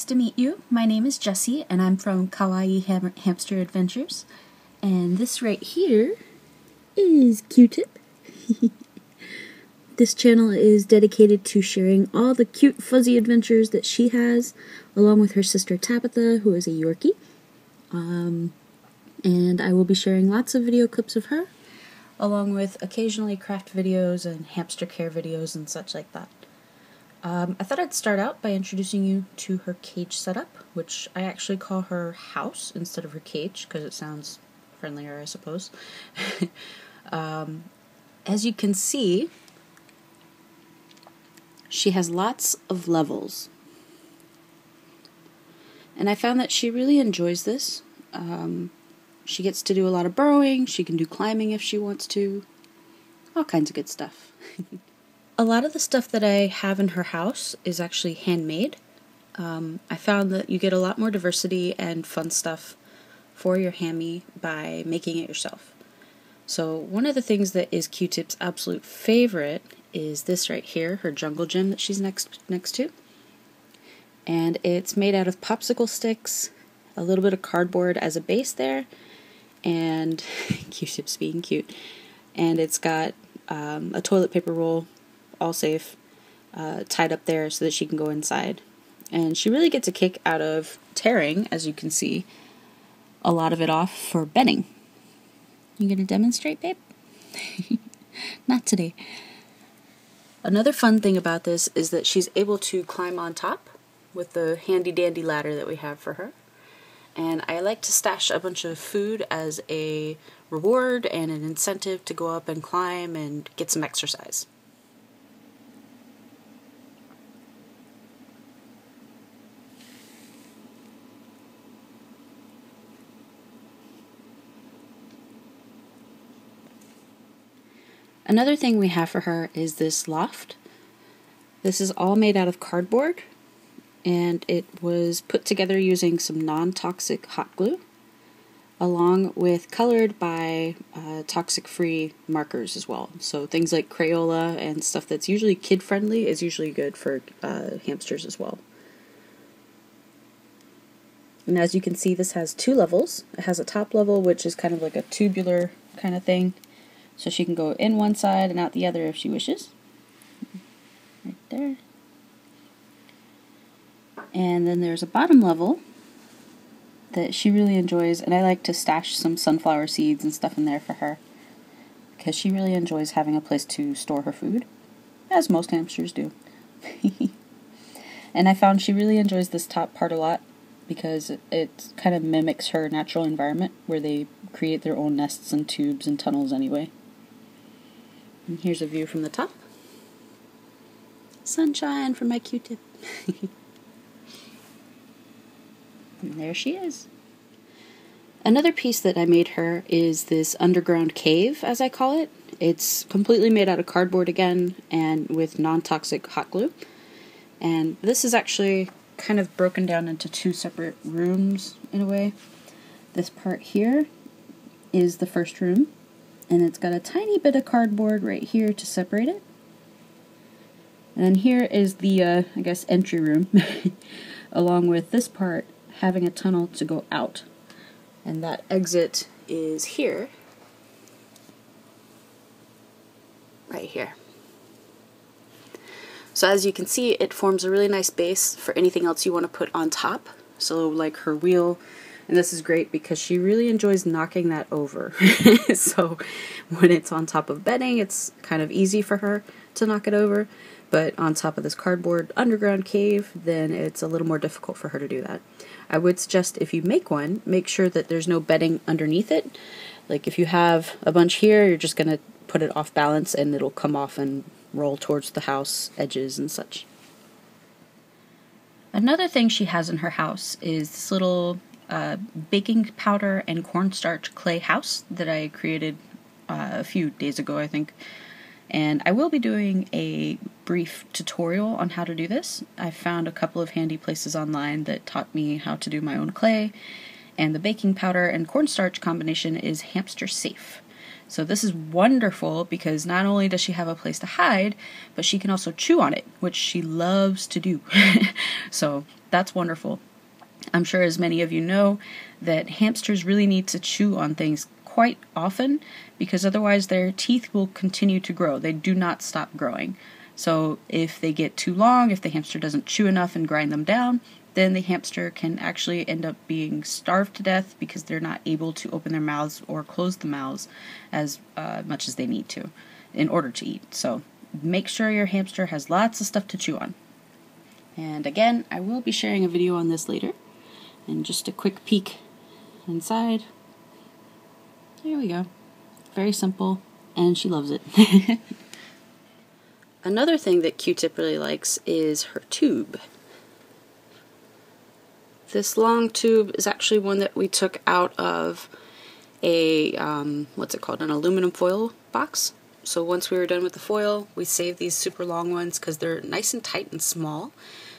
nice to meet you. My name is Jessie, and I'm from Kawaii Hamster Adventures. And this right here is Q-Tip. This channel is dedicated to sharing all the cute, fuzzy adventures that she has, along with her sister Tabitha, who is a Yorkie. And I will be sharing lots of video clips of her, along with occasionally craft videos and hamster care videos and such like that. I thought I'd start out by introducing you to her cage setup, which I actually call her house instead of her cage, because it sounds friendlier, I suppose. As you can see, she has lots of levels. And I found that she really enjoys this. She gets to do a lot of burrowing, she can do climbing if she wants to, all kinds of good stuff. A lot of the stuff that I have in her house is actually handmade. I found that you get a lot more diversity and fun stuff for your hammy by making it yourself. So one of the things that is Q-Tip's absolute favorite is this right here, her jungle gym that she's next to. And it's made out of popsicle sticks, a little bit of cardboard as a base there, and Q-Tip's being cute. And it's got a toilet paper roll, all safe, tied up there so that she can go inside. And she really gets a kick out of tearing, as you can see, a lot of it off for bedding. You gonna demonstrate, babe? Not today. Another fun thing about this is that she's able to climb on top with the handy dandy ladder that we have for her. And I like to stash a bunch of food as a reward and an incentive to go up and climb and get some exercise. Another thing we have for her is this loft. This is all made out of cardboard, and it was put together using some non-toxic hot glue, along with colored by toxic-free markers as well. So things like Crayola and stuff that's usually kid-friendly is usually good for hamsters as well. And as you can see, this has two levels. It has a top level, which is kind of like a tubular kind of thing, so she can go in one side and out the other if she wishes. Right there. And then there's a bottom level that she really enjoys, and I like to stash some sunflower seeds and stuff in there for her, because she really enjoys having a place to store her food, as most hamsters do. And I found she really enjoys this top part a lot, because it kind of mimics her natural environment, where they create their own nests and tubes and tunnels anyway. And here's a view from the top. Sunshine from my Q-Tip. And there she is. Another piece that I made her is this underground cave, as I call it. It's completely made out of cardboard again, and with non-toxic hot glue. And this is actually kind of broken down into two separate rooms, in a way. This part here is the first room, and it's got a tiny bit of cardboard right here to separate it. And then here is the, I guess, entry room, along with this part having a tunnel to go out. And that exit is here. Right here. So as you can see, it forms a really nice base for anything else you want to put on top. So like her wheel, and this is great because she really enjoys knocking that over. So when it's on top of bedding, it's kind of easy for her to knock it over. But on top of this cardboard underground cave, then it's a little more difficult for her to do that. I would suggest if you make one, make sure that there's no bedding underneath it. Like if you have a bunch here, you're just going to put it off balance and it'll come off and roll towards the house edges and such. Another thing she has in her house is this little baking powder and cornstarch clay house that I created a few days ago, I think. And I will be doing a brief tutorial on how to do this. I found a couple of handy places online that taught me how to do my own clay, and the baking powder and cornstarch combination is hamster safe. So this is wonderful because not only does she have a place to hide, but she can also chew on it, which she loves to do. So that's wonderful. I'm sure as many of you know that hamsters really need to chew on things quite often because otherwise their teeth will continue to grow. They do not stop growing. So if they get too long, if the hamster doesn't chew enough and grind them down, then the hamster can actually end up being starved to death because they're not able to open their mouths or close the mouths as much as they need to in order to eat. So make sure your hamster has lots of stuff to chew on. And again, I will be sharing a video on this later. And just a quick peek inside. There we go. Very simple, and she loves it. Another thing that Q-Tip really likes is her tube. This long tube is actually one that we took out of a, what's it called, an aluminum foil box. So once we were done with the foil, we saved these super long ones because they're nice and tight and small.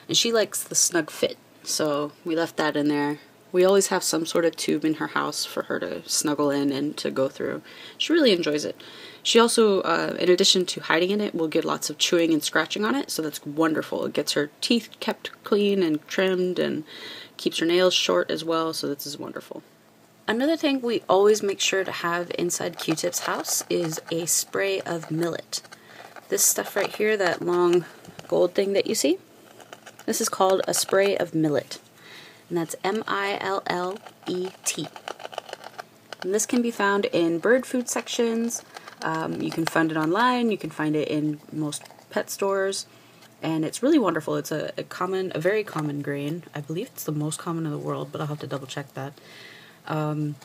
And she likes the snug fit. So we left that in there. We always have some sort of tube in her house for her to snuggle in and to go through. She really enjoys it. She also, in addition to hiding in it, will get lots of chewing and scratching on it, so that's wonderful. It gets her teeth kept clean and trimmed and keeps her nails short as well, so this is wonderful. Another thing we always make sure to have inside Q-Tip's house is a spray of millet. This stuff right here, that long gold thing that you see, this is called a spray of millet, and that's M-I-L-L-E-T. And this can be found in bird food sections. You can find it online. You can find it in most pet stores, and it's really wonderful. It's a very common grain. I believe it's the most common in the world, but I'll have to double check that. And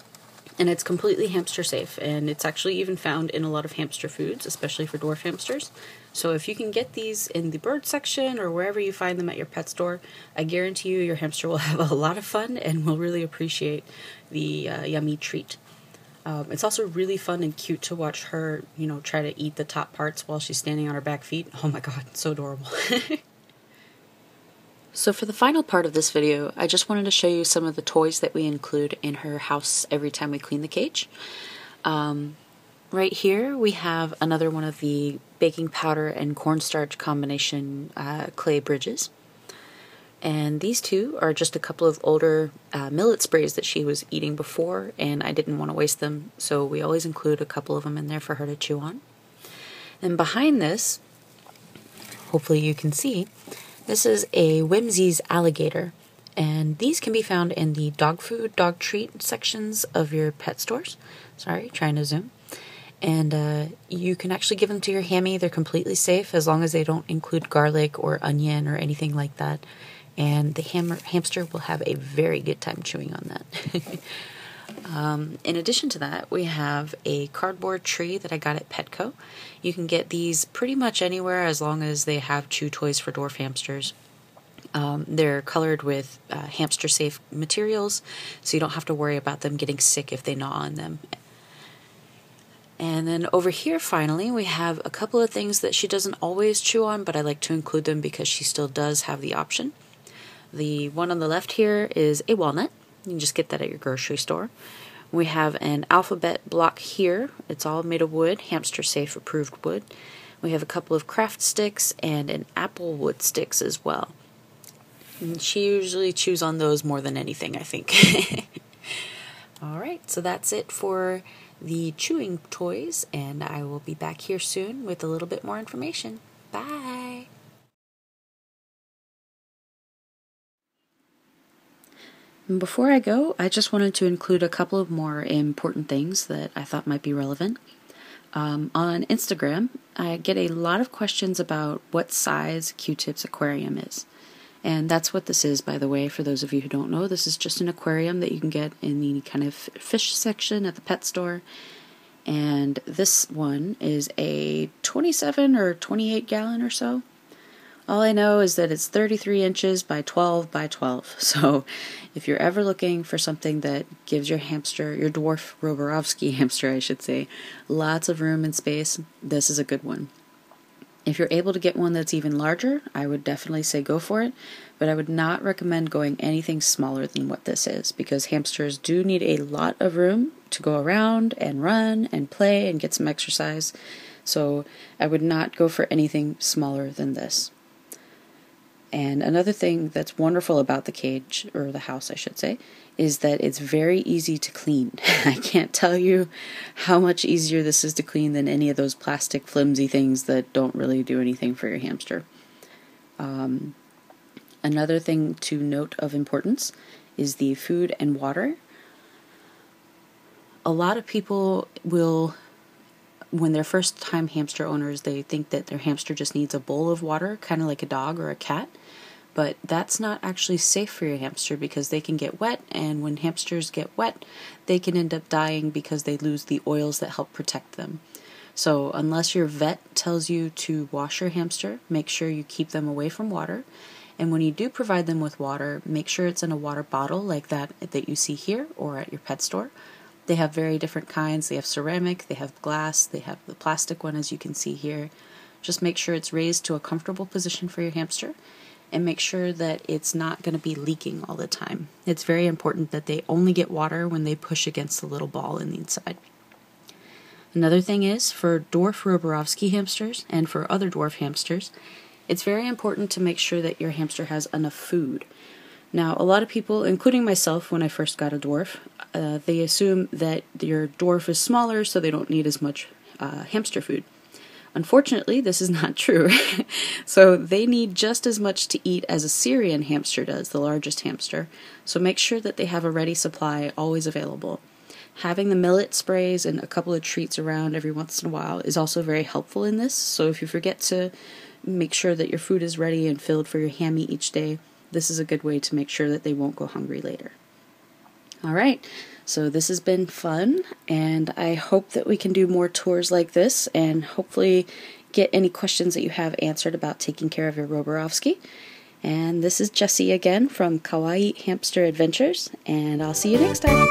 it's completely hamster safe, and it's actually even found in a lot of hamster foods, especially for dwarf hamsters. So if you can get these in the bird section or wherever you find them at your pet store, I guarantee you your hamster will have a lot of fun and will really appreciate the yummy treat. It's also really fun and cute to watch her, try to eat the top parts while she's standing on her back feet. Oh my god, so adorable. So for the final part of this video, I just wanted to show you some of the toys that we include in her house every time we clean the cage. Right here we have another one of the baking powder and cornstarch combination clay bridges. And these two are just a couple of older millet sprays that she was eating before, and I didn't want to waste them, so we always include a couple of them in there for her to chew on. And behind this, hopefully you can see, this is a Whimsy's alligator, and these can be found in the dog food, dog treat sections of your pet stores. Sorry, trying to zoom. And you can actually give them to your hammy. They're completely safe as long as they don't include garlic or onion or anything like that. And the hamster will have a very good time chewing on that. In addition to that, we have a cardboard tree that I got at Petco. You can get these pretty much anywhere as long as they have chew toys for dwarf hamsters. They're colored with hamster-safe materials, so you don't have to worry about them getting sick if they gnaw on them. And then over here, finally, we have a couple of things that she doesn't always chew on, but I like to include them because she still does have the option. The one on the left here is a walnut. You can just get that at your grocery store. We have an alphabet block here. It's all made of wood, hamster safe approved wood. We have a couple of craft sticks and an apple wood sticks as well. And she usually chews on those more than anything, I think. Alright, so that's it for the chewing toys, and I will be back here soon with a little bit more information. Bye! Before I go, I just wanted to include a couple of more important things that I thought might be relevant. On Instagram, I get a lot of questions about what size Q-Tip's aquarium is. And that's what this is, by the way, for those of you who don't know. This is just an aquarium that you can get in the kind of fish section at the pet store. And this one is a 27 or 28 gallon or so. All I know is that it's 33 inches by 12 by 12. So if you're ever looking for something that gives your hamster, your dwarf Roborovsky hamster, I should say, lots of room and space, this is a good one. If you're able to get one that's even larger, I would definitely say go for it, but I would not recommend going anything smaller than what this is, because hamsters do need a lot of room to go around and run and play and get some exercise, so I would not go for anything smaller than this. And another thing that's wonderful about the cage, or the house I should say, is that it's very easy to clean. I can't tell you how much easier this is to clean than any of those plastic flimsy things that don't really do anything for your hamster. Another thing to note of importance is the food and water. A lot of people will, when they're first-time hamster owners, they think that their hamster just needs a bowl of water, kind of like a dog or a cat. But that's not actually safe for your hamster because they can get wet, and when hamsters get wet, they can end up dying because they lose the oils that help protect them. So unless your vet tells you to wash your hamster, make sure you keep them away from water. And when you do provide them with water, make sure it's in a water bottle like that you see here or at your pet store. They have very different kinds. They have ceramic, they have glass, they have the plastic one as you can see here. Just make sure it's raised to a comfortable position for your hamster, and make sure that it's not going to be leaking all the time. It's very important that they only get water when they push against the little ball in the inside. Another thing is, for dwarf Roborovsky hamsters and for other dwarf hamsters, it's very important to make sure that your hamster has enough food. Now, a lot of people, including myself when I first got a dwarf, they assume that your dwarf is smaller so they don't need as much hamster food. Unfortunately, this is not true. So they need just as much to eat as a Syrian hamster does, the largest hamster. So make sure that they have a ready supply always available. Having the millet sprays and a couple of treats around every once in a while is also very helpful in this. So if you forget to make sure that your food is ready and filled for your hammy each day, this is a good way to make sure that they won't go hungry later. Alright, so this has been fun, and I hope that we can do more tours like this and hopefully get any questions that you have answered about taking care of your Roborovsky. And this is Jessie again from Kawaii Hamster Adventures, and I'll see you next time.